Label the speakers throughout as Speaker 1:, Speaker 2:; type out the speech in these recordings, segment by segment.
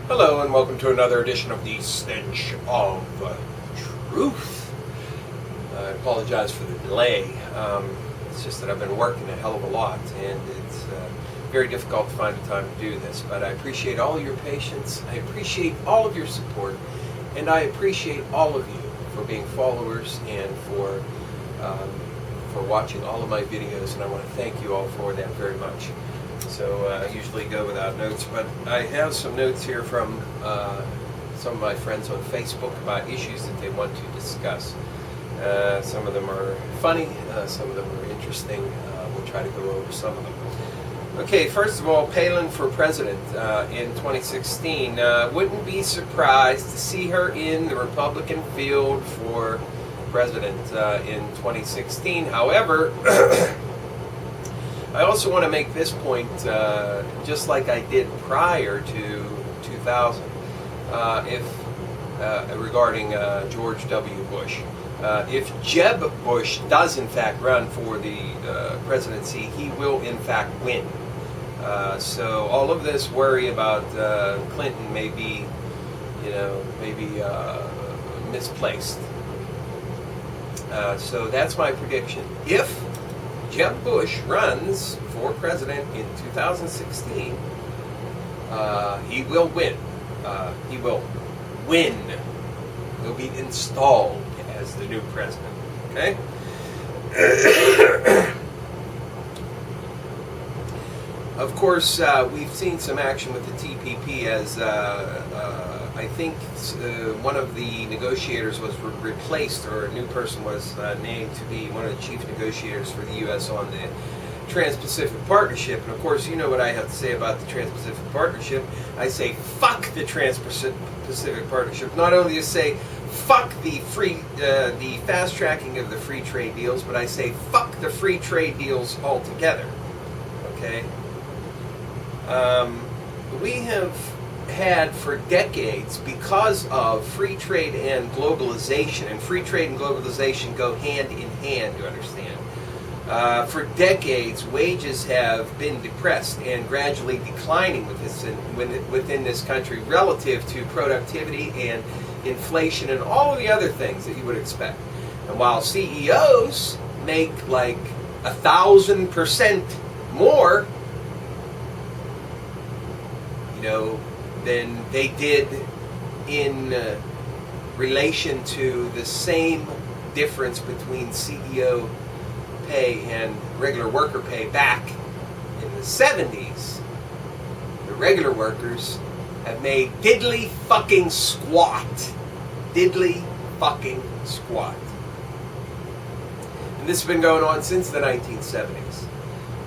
Speaker 1: Hello and welcome to another edition of the Stench of Truth. I apologize for the delay. It's just that I've been working a hell of a lot and it's very difficult to find the time to do this. But I appreciate all your patience, I appreciate all of your support, and I appreciate all of you for being followers and for watching all of my videos, and I want to thank you all for that very much. So I usually go without notes, but I have some notes here from some of my friends on Facebook about issues that they want to discuss. Some of them are funny, some of them are interesting. We'll try to go over some of them. Okay, first of all, Palin for president in 2016. Wouldn't be surprised to see her in the Republican field for president in 2016. However, I also want to make this point, just like I did prior to 2000, regarding George W. Bush. If Jeb Bush does in fact run for the presidency, he will in fact win. So all of this worry about Clinton may be, misplaced. So that's my prediction. If Jeb Bush runs for president in 2016, he will win. He will win. He'll be installed as the new president. Okay? Of course, we've seen some action with the TPP as I think one of the negotiators was replaced, or a new person was named to be one of the chief negotiators for the U.S. on the Trans-Pacific Partnership. And of course, you know what I have to say about the Trans-Pacific Partnership. I say, fuck the Trans-Pacific Partnership. Not only do I say, fuck the fast tracking of the free trade deals, but I say, fuck the free trade deals altogether. Okay? We have had for decades, because of free trade and globalization, and free trade and globalization go hand in hand, you understand. For decades, wages have been depressed and gradually declining within this country relative to productivity and inflation and all of the other things that you would expect. And while CEOs make like 1,000% more, than they did in relation to the same difference between CEO pay and regular worker pay back in the 70s, the regular workers have made diddly fucking squat. Diddly fucking squat. And this has been going on since the 1970s.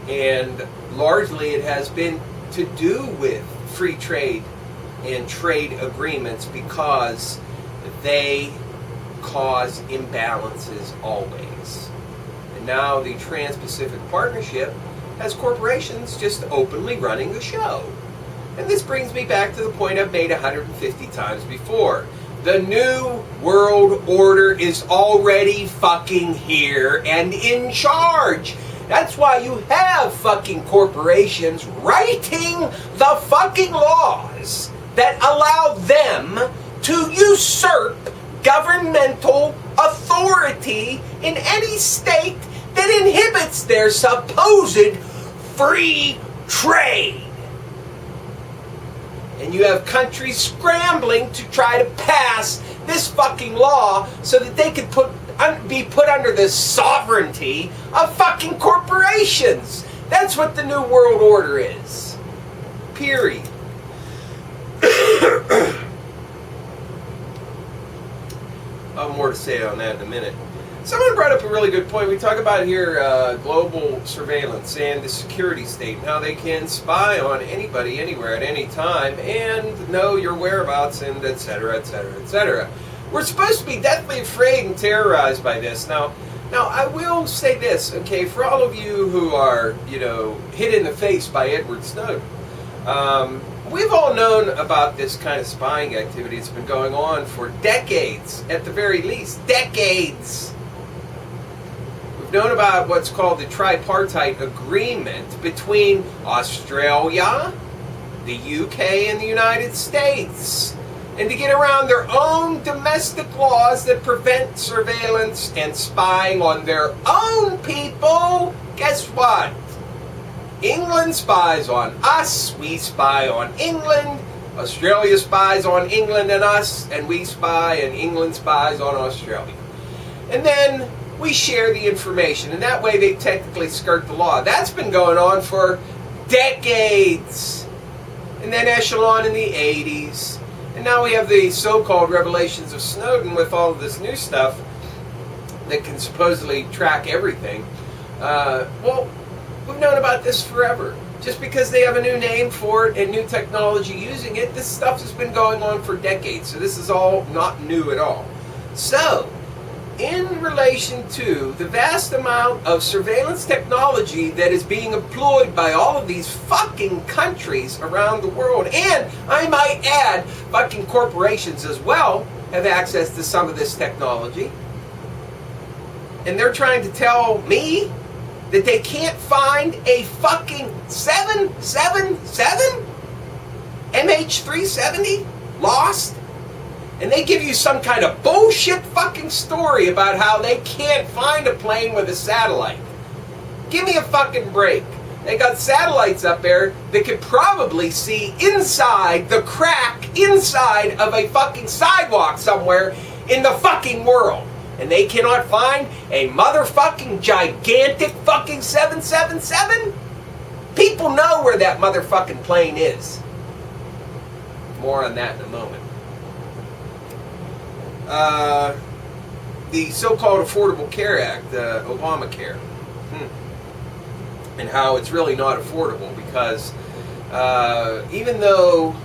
Speaker 1: And largely it has been to do with free trade and trade agreements because they cause imbalances always. And now the Trans-Pacific Partnership has corporations just openly running the show. And this brings me back to the point I've made 150 times before. The New World Order is already fucking here and in charge. That's why you have fucking corporations writing the fucking laws that allow them to usurp governmental authority in any state that inhibits their supposed free trade. And you have countries scrambling to try to pass this fucking law so that they could be put under the sovereignty of fucking corporations. That's what the New World Order is. Period. I'll have more to say on that in a minute. Someone brought up a really good point. We talk about here global surveillance and the security state and how they can spy on anybody, anywhere, at any time, and know your whereabouts, and etc., etc., etc. We're supposed to be deathly afraid and terrorized by this. Now I will say this, okay, for all of you who are, hit in the face by Edward Snowden, we've all known about this kind of spying activity. It's been going on for decades, at the very least. Decades! We've known about what's called the tripartite agreement between Australia, the UK and the United States, and to get around their own domestic laws that prevent surveillance and spying on their own people. Guess what? England spies on us, we spy on England, Australia spies on England and us, and we spy and England spies on Australia. And then we share the information, and that way they technically skirt the law. That's been going on for decades. And then Echelon in the 80s. And now we have the so-called revelations of Snowden with all of this new stuff that can supposedly track everything. Well, we've known about this forever. Just because they have a new name for it and new technology using it, this stuff has been going on for decades. So this is all not new at all. So, in relation to the vast amount of surveillance technology that is being employed by all of these fucking countries around the world, and I might add, fucking corporations as well have access to some of this technology, and they're trying to tell me that they can't find a fucking 777 MH370 lost? And they give you some kind of bullshit fucking story about how they can't find a plane with a satellite. Give me a fucking break. They got satellites up there that could probably see inside the crack inside of a fucking sidewalk somewhere in the fucking world. And they cannot find a motherfucking gigantic fucking 777? People know where that motherfucking plane is. More on that in a moment. The so-called Affordable Care Act, Obamacare, and how it's really not affordable because even though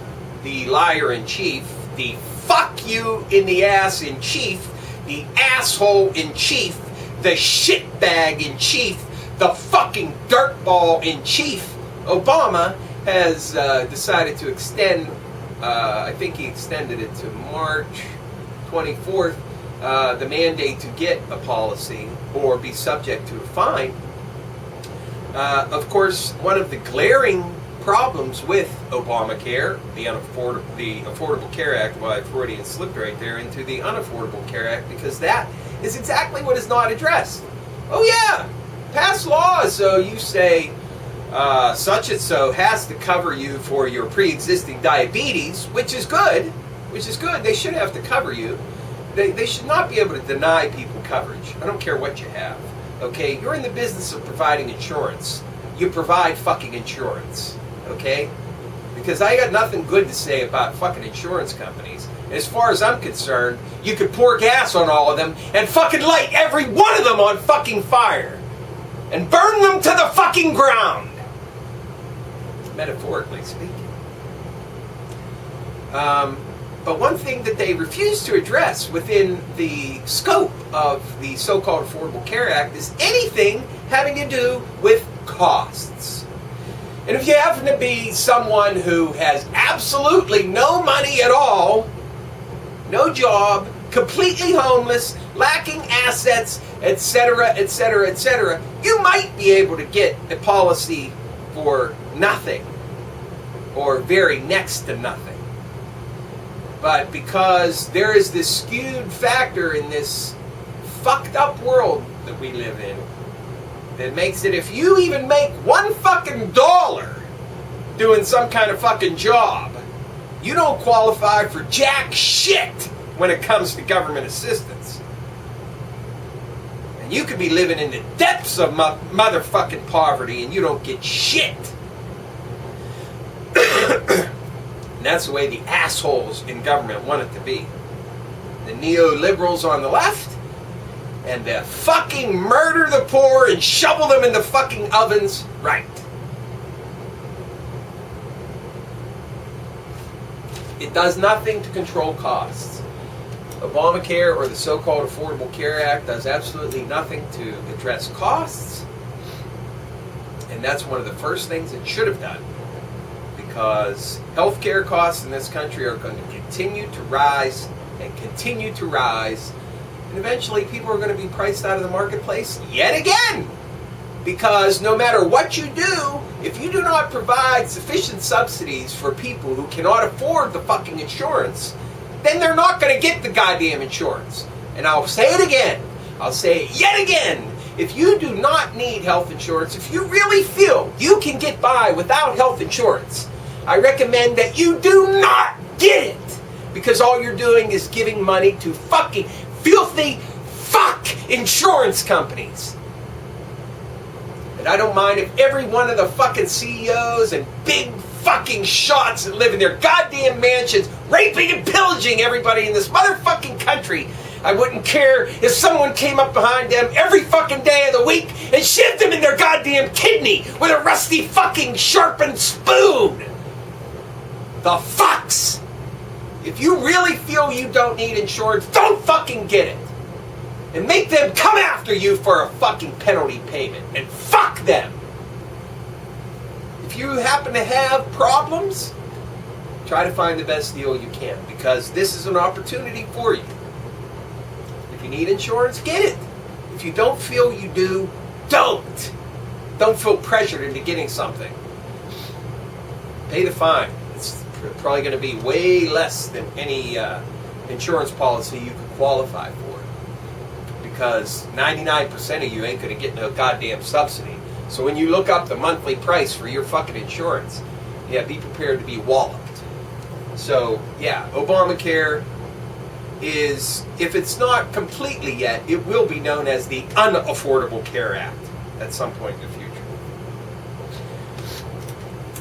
Speaker 1: the liar-in-chief, the fuck you in the ass in chief, the asshole in chief, the shitbag in chief, the fucking dirtball in chief, Obama has decided to extend, I think he extended it to March 24th, the mandate to get a policy or be subject to a fine. Of course, one of the glaring problems with Obamacare, the Affordable Care Act, well, I Freudian slipped right there into the Unaffordable Care Act, because that is exactly what is not addressed. Oh yeah, pass laws so you say such and so has to cover you for your pre-existing diabetes, which is good. They should have to cover you. They should not be able to deny people coverage. I don't care what you have. Okay? You're in the business of providing insurance. You provide fucking insurance. Okay? Because I got nothing good to say about fucking insurance companies. And as far as I'm concerned, you could pour gas on all of them and fucking light every one of them on fucking fire. And burn them to the fucking ground. Metaphorically speaking. But one thing that they refuse to address within the scope of the so-called Affordable Care Act is anything having to do with costs. And if you happen to be someone who has absolutely no money at all, no job, completely homeless, lacking assets, etc., etc., etc., you might be able to get a policy for nothing, or very next to nothing. But because there is this skewed factor in this fucked up world that we live in, that makes it, if you even make one fucking dollar doing some kind of fucking job, you don't qualify for jack shit when it comes to government assistance. And you could be living in the depths of motherfucking poverty and you don't get shit. And that's the way the assholes in government want it to be. The neoliberals on the left, and the fucking murder the poor and shovel them in the fucking ovens right. It does nothing to control costs. Obamacare, or the so-called Affordable Care Act, does absolutely nothing to address costs. And that's one of the first things it should have done. Because healthcare costs in this country are going to continue to rise and continue to rise. And eventually people are going to be priced out of the marketplace yet again. Because no matter what you do, if you do not provide sufficient subsidies for people who cannot afford the fucking insurance, then they're not going to get the goddamn insurance. And I'll say it again. I'll say it yet again. If you do not need health insurance, if you really feel you can get by without health insurance, I recommend that you do not get it. Because all you're doing is giving money to fucking filthy fuck insurance companies. And I don't mind if every one of the fucking CEOs and big fucking shots that live in their goddamn mansions raping and pillaging everybody in this motherfucking country. I wouldn't care if someone came up behind them every fucking day of the week and shoved them in their goddamn kidney with a rusty fucking sharpened spoon. The fucks! If you really feel you don't need insurance, don't fucking get it. And make them come after you for a fucking penalty payment. And fuck them. If you happen to have problems, try to find the best deal you can. Because this is an opportunity for you. If you need insurance, get it. If you don't feel you do, don't. Don't feel pressured into getting something. Pay the fine. It's probably going to be way less than any insurance policy you could qualify for. Because 99% of you ain't going to get no goddamn subsidy. So when you look up the monthly price for your fucking insurance, yeah, be prepared to be walloped. So, yeah, Obamacare is, if it's not completely yet, it will be known as the Unaffordable Care Act at some point in the future.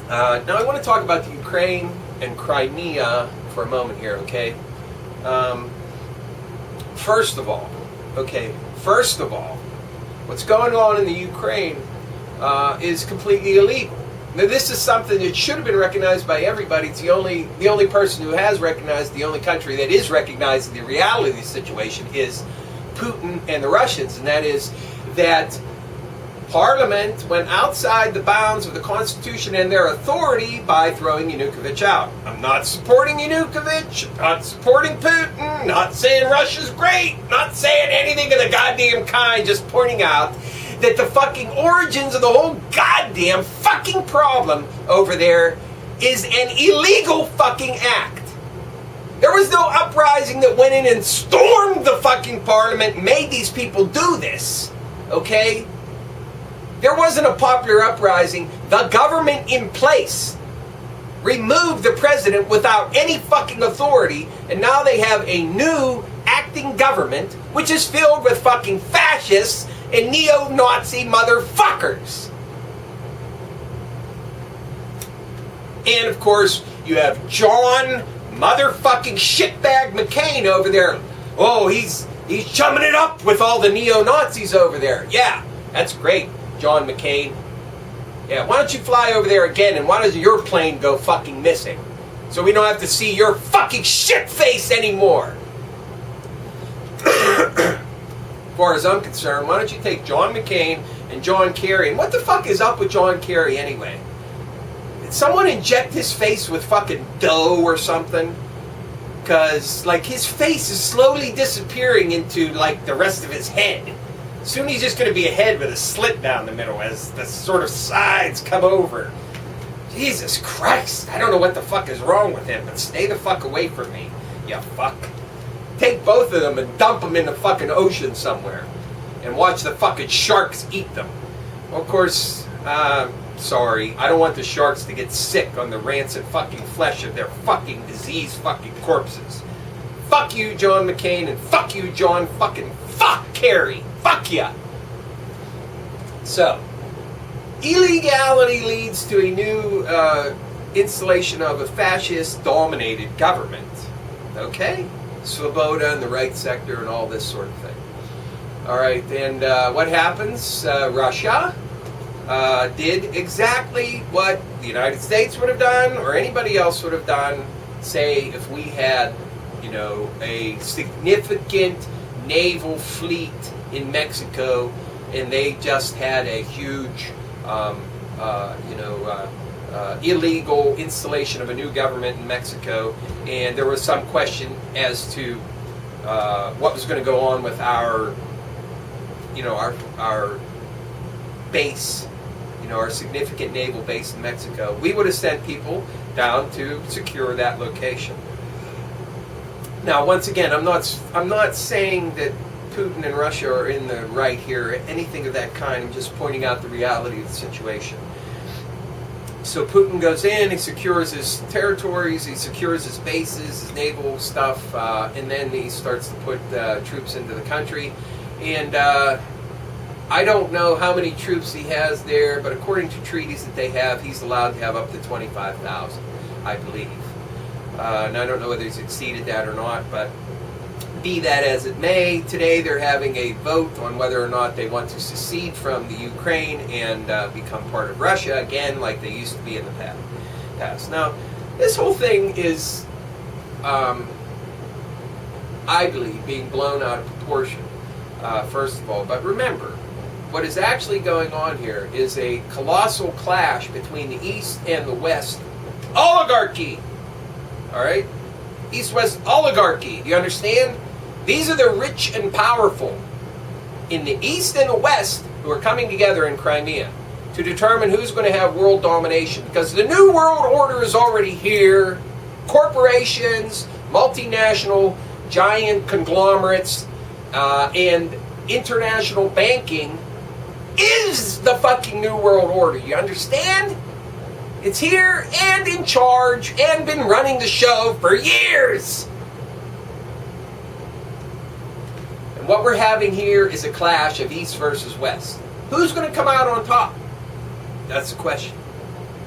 Speaker 1: Now I want to talk about the Ukraine and Crimea for a moment here, okay? First of all, what's going on in the Ukraine is completely illegal. Now, this is something that should have been recognized by everybody. It's the only person who has recognized, the only country that is recognizing the reality of the situation is Putin and the Russians, and that is that Parliament went outside the bounds of the Constitution and their authority by throwing Yanukovych out. I'm not supporting Yanukovych, not supporting Putin, not saying Russia's great, not saying anything of the goddamn kind, just pointing out that the fucking origins of the whole goddamn fucking problem over there is an illegal fucking act. There was no uprising that went in and stormed the fucking Parliament and made these people do this, okay? There wasn't a popular uprising. The government in place removed the president without any fucking authority, and now they have a new acting government which is filled with fucking fascists and neo-Nazi motherfuckers. And of course, you have John motherfucking shitbag McCain over there. Oh, he's chumming it up with all the neo-Nazis over there. Yeah, that's great. John McCain. Yeah, why don't you fly over there again, and why doesn't your plane go fucking missing? So we don't have to see your fucking shit face anymore. As far as I'm concerned, why don't you take John McCain and John Kerry, and what the fuck is up with John Kerry anyway? Did someone inject his face with fucking dough or something? Because, like, his face is slowly disappearing into, like, the rest of his head. Soon he's just going to be a head with a slit down the middle as the sort of sides come over. Jesus Christ, I don't know what the fuck is wrong with him, but stay the fuck away from me, you fuck. Take both of them and dump them in the fucking ocean somewhere. And watch the fucking sharks eat them. Well, of course, sorry, I don't want the sharks to get sick on the rancid fucking flesh of their fucking diseased fucking corpses. Fuck you, John McCain, and fuck you, John fucking fuck Kerry. Fuck ya! So, illegality leads to a new installation of a fascist-dominated government. Okay? Svoboda and the right sector and all this sort of thing. Alright, and what happens? Russia did exactly what the United States would have done, or anybody else would have done, say, if we had, you know, a significant naval fleet in Mexico, and they just had a huge, illegal installation of a new government in Mexico, and there was some question as to what was going to go on with our base our significant naval base in Mexico, we would have sent people down to secure that location. Now, once again, I'm not saying that Putin and Russia are in the right here, anything of that kind. I'm just pointing out the reality of the situation. So Putin goes in, he secures his territories, he secures his bases, his naval stuff, and then he starts to put troops into the country. And I don't know how many troops he has there, but according to treaties that they have, he's allowed to have up to 25,000, I believe. And I don't know whether he's exceeded that or not, but be that as it may, today they're having a vote on whether or not they want to secede from the Ukraine and become part of Russia again, like they used to be in the past. Now, this whole thing is, I believe, being blown out of proportion, first of all. But remember, what is actually going on here is a colossal clash between the East and the West oligarchy. All right? East-West oligarchy. Do you understand? These are the rich and powerful in the East and the West who are coming together in Crimea to determine who's going to have world domination. Because the New World Order is already here. Corporations, multinational, giant conglomerates, and international banking is the fucking New World Order. You understand? It's here and in charge and been running the show for years. And what we're having here is a clash of East versus West. Who's going to come out on top? That's the question.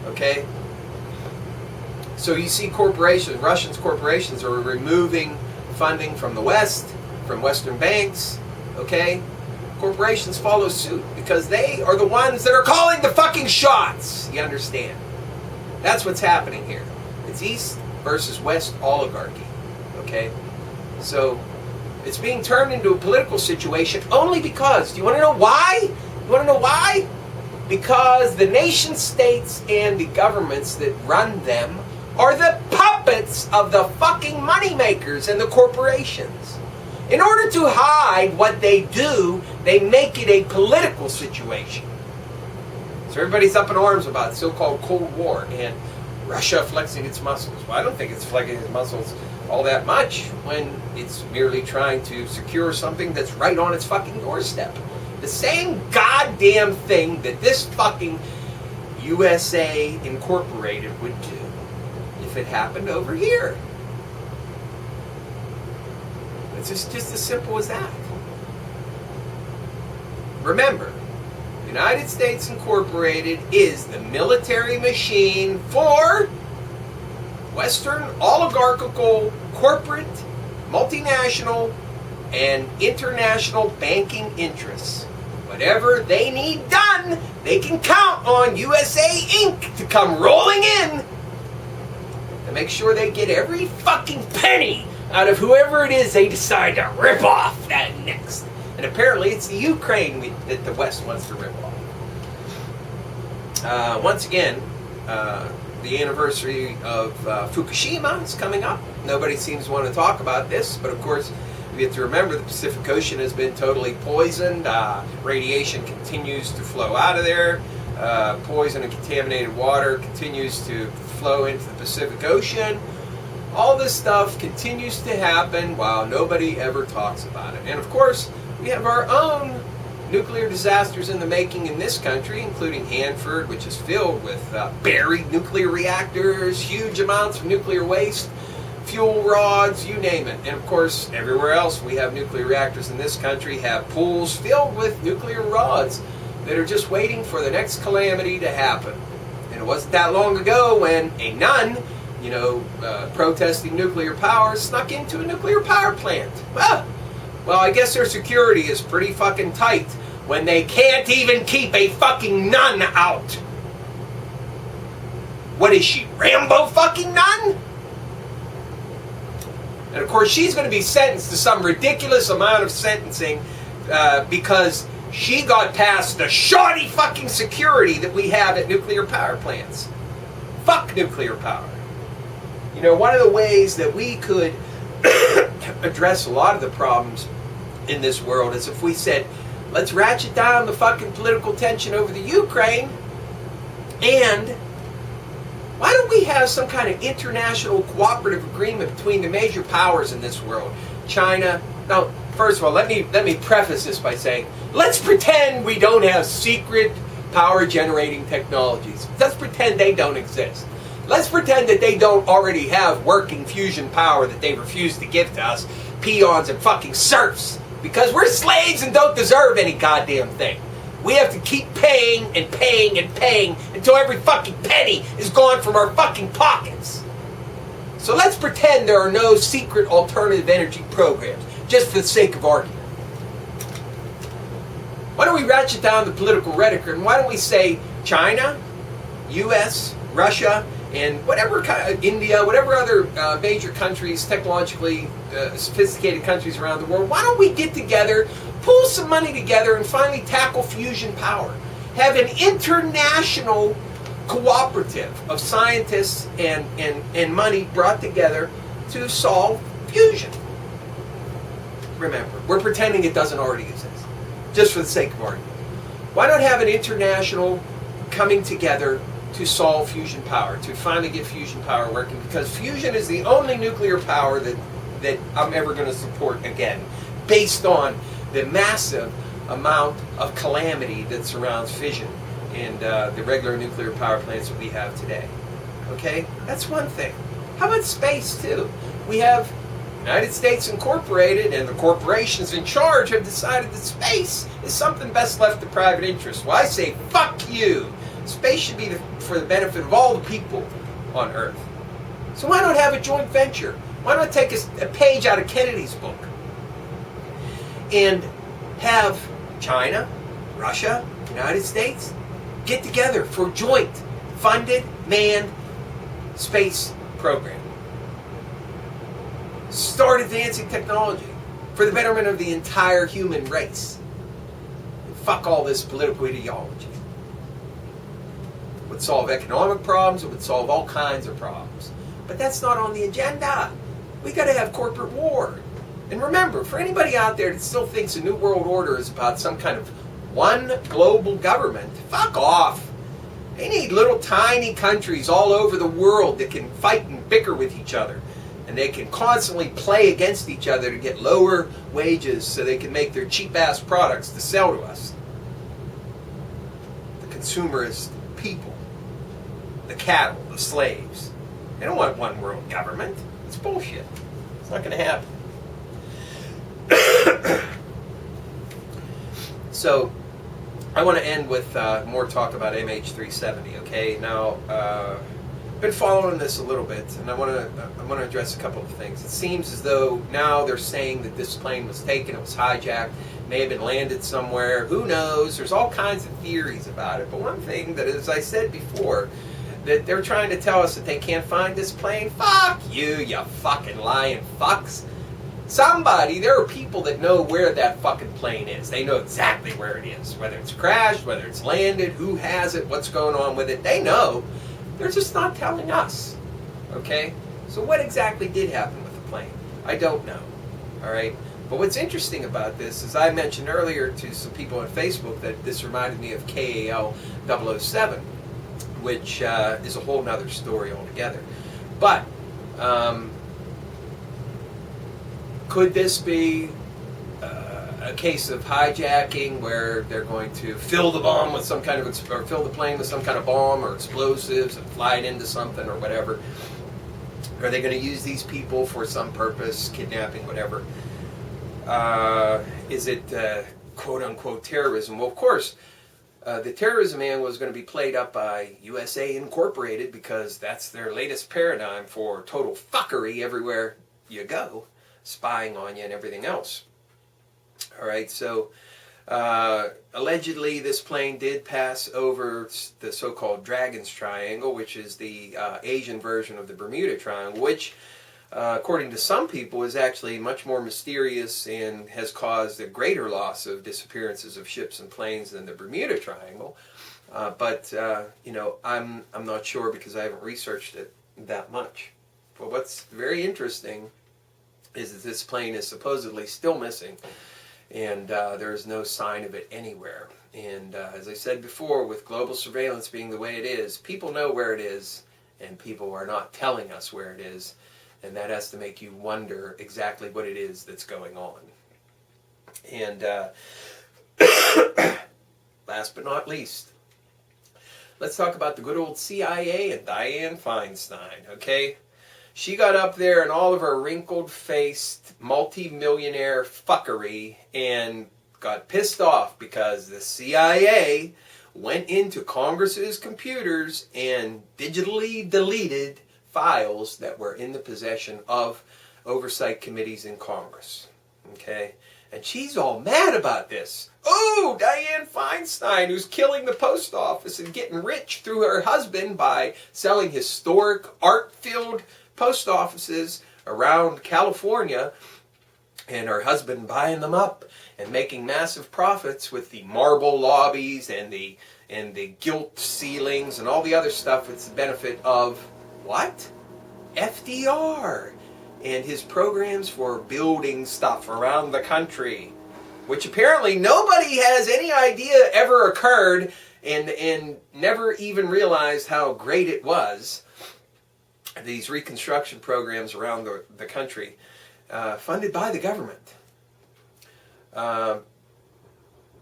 Speaker 1: Okay? So you see corporations, Russian corporations are removing funding from the West, from Western banks. Okay? Corporations follow suit because they are the ones that are calling the fucking shots. You understand? That's what's happening here. It's East versus West oligarchy. Okay? So it's being turned into a political situation only because, do you want to know why? You want to know why? Because the nation states and the governments that run them are the puppets of the fucking moneymakers and the corporations. In order to hide what they do, they make it a political situation. So everybody's up in arms about the so-called Cold War and Russia flexing its muscles. Well, I don't think it's flexing its muscles all that much when it's merely trying to secure something that's right on its fucking doorstep. The same goddamn thing that this fucking USA Incorporated would do if it happened over here. It's just as simple as that. Remember, United States Incorporated is the military machine for Western oligarchical, corporate, multinational, and international banking interests. Whatever they need done, they can count on USA Inc. to come rolling in to make sure they get every fucking penny out of whoever it is they decide to rip off that next. And apparently it's the Ukraine that the West wants to rip off. Once again, the anniversary of Fukushima is coming up. Nobody seems to want to talk about this, but of course we have to remember the Pacific Ocean has been totally poisoned. Radiation continues to flow out of there. Poison and contaminated water continues to flow into the Pacific Ocean. All this stuff continues to happen while nobody ever talks about it. And of course, we have our own nuclear disasters in the making in this country, including Hanford, which is filled with buried nuclear reactors, huge amounts of nuclear waste, fuel rods, you name it. And of course, everywhere else we have nuclear reactors in this country have pools filled with nuclear rods that are just waiting for the next calamity to happen. And it wasn't that long ago when a nun, protesting nuclear power, snuck into a nuclear power plant. Well, I guess their security is pretty fucking tight when they can't even keep a fucking nun out. What is she, Rambo fucking nun? And of course she's going to be sentenced to some ridiculous amount of sentencing because she got past the shoddy fucking security that we have at nuclear power plants. Fuck nuclear power. One of the ways that we could address a lot of the problems in this world is if we said, let's ratchet down the fucking political tension over the Ukraine And why don't we have some kind of international cooperative agreement between the major powers in this world? China. Now, first of all, let me preface this by saying, let's pretend we don't have secret power generating technologies. Let's pretend they don't exist. Let's pretend that they don't already have working fusion power that they refuse to give to us, peons and fucking serfs, because we're slaves and don't deserve any goddamn thing. We have to keep paying and paying and paying until every fucking penny is gone from our fucking pockets. So let's pretend there are no secret alternative energy programs, just for the sake of argument. Why don't we ratchet down the political rhetoric, and why don't we say China, US, Russia, and whatever India, whatever other major countries, technologically sophisticated countries around the world, why don't we get together, pull some money together, and finally tackle fusion power? Have an international cooperative of scientists and money brought together to solve fusion. Remember, we're pretending it doesn't already exist, just for the sake of argument. Why not have an international coming together to solve fusion power, to finally get fusion power working? Because fusion is the only nuclear power that I'm ever going to support again, based on the massive amount of calamity that surrounds fission and the regular nuclear power plants that we have today. Okay? That's one thing. How about space, too? We have United States Incorporated, and the corporations in charge have decided that space is something best left to private interests. Well, I say, fuck you! Space should be for the benefit of all the people on Earth. So why not have a joint venture? Why not take a page out of Kennedy's book and have China, Russia, United States get together for joint, funded, manned space program? Start advancing technology for the betterment of the entire human race. And fuck all this political ideology. It would solve economic problems, it would solve all kinds of problems. But that's not on the agenda. We gotta have corporate war. And remember, for anybody out there that still thinks a new world order is about some kind of one global government, fuck off. They need little tiny countries all over the world that can fight and bicker with each other. And they can constantly play against each other to get lower wages so they can make their cheap-ass products to sell to us. The consumerist people. The cattle, the slaves. They don't want one world government. It's bullshit. It's not going to happen. So, I want to end with more talk about MH370, okay? Now, I've been following this a little bit, and I want to address a couple of things. It seems as though now they're saying that this plane was taken, it was hijacked, may have been landed somewhere. Who knows? There's all kinds of theories about it. But one thing that, as I said before, that they're trying to tell us that they can't find this plane. Fuck you, you fucking lying fucks. Somebody, there are people that know where that fucking plane is. They know exactly where it is. Whether it's crashed, whether it's landed, who has it, what's going on with it. They know. They're just not telling us. Okay? So what exactly did happen with the plane? I don't know. Alright? But what's interesting about this is I mentioned earlier to some people on Facebook that this reminded me of KAL 007, which is a whole nother story altogether. But, could this be a case of hijacking where they're going to fill the bomb with some kind of, or fill the plane with some kind of bomb or explosives and fly it into something or whatever? Are they going to use these people for some purpose, kidnapping, whatever? Is it quote-unquote terrorism? Well, of course, the terrorism angle was going to be played up by USA Incorporated because that's their latest paradigm for total fuckery everywhere you go, spying on you and everything else. Alright, so allegedly this plane did pass over the so-called Dragon's Triangle, which is the Asian version of the Bermuda Triangle, which according to some people is actually much more mysterious and has caused a greater loss of disappearances of ships and planes than the Bermuda Triangle. But you know, I'm not sure because I haven't researched it that much. But what's very interesting is that this plane is supposedly still missing, And there's no sign of it anywhere. And as I said before, with global surveillance being the way it is, people know where it is, and people are not telling us where it is. And that has to make you wonder exactly what it is that's going on. And last but not least, let's talk about the good old CIA and Dianne Feinstein, okay? She got up there in all of her wrinkled-faced, multi-millionaire fuckery and got pissed off because the CIA went into Congress's computers and digitally deleted files that were in the possession of oversight committees in Congress, okay? And she's all mad about this. Oh, Dianne Feinstein, who's killing the post office and getting rich through her husband by selling historic, art-filled post offices around California, and her husband buying them up and making massive profits with the marble lobbies and the gilt ceilings and all the other stuff with the benefit of what? FDR and his programs for building stuff around the country, which apparently nobody has any idea ever occurred and never even realized how great it was. These reconstruction programs around the country, funded by the government.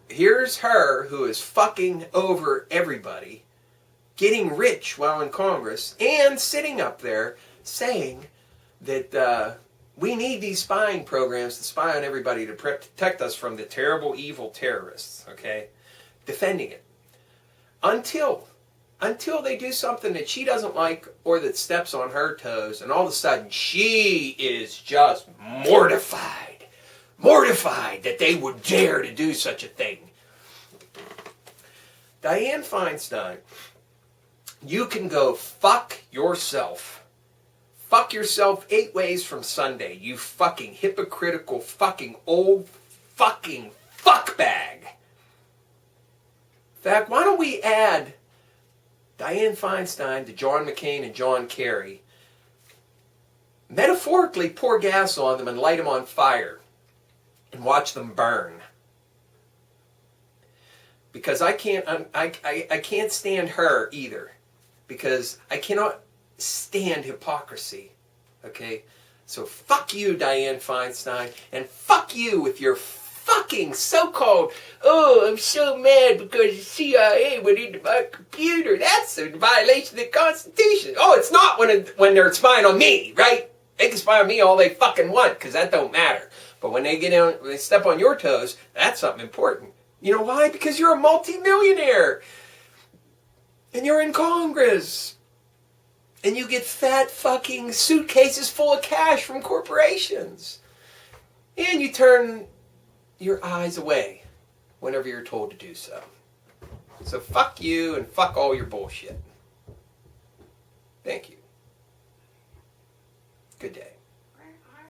Speaker 1: Here's her who is fucking over everybody, getting rich while in Congress, and sitting up there saying that we need these spying programs to spy on everybody to protect us from the terrible, evil terrorists, okay? Defending it. Until they do something that she doesn't like or that steps on her toes, and all of a sudden she is just mortified. Mortified that they would dare to do such a thing. Dianne Feinstein, you can go fuck yourself. Fuck yourself 8 ways from Sunday, you fucking hypocritical fucking old fucking fuckbag. In fact, why don't we add Dianne Feinstein to John McCain and John Kerry, metaphorically pour gas on them and light them on fire and watch them burn. Because I can't stand her either, because I cannot stand hypocrisy. Okay? So fuck you, Dianne Feinstein, and fuck you with your fucking so-called, oh, I'm so mad because the CIA went into my computer. That's a violation of the Constitution. Oh, it's not when they're spying on me, right? They can spy on me all they fucking want, because that don't matter. But when they step on your toes, that's something important. You know why? Because you're a multi-millionaire. And you're in Congress. And you get fat fucking suitcases full of cash from corporations. And you turn your eyes away whenever you're told to do so. So fuck you and fuck all your bullshit.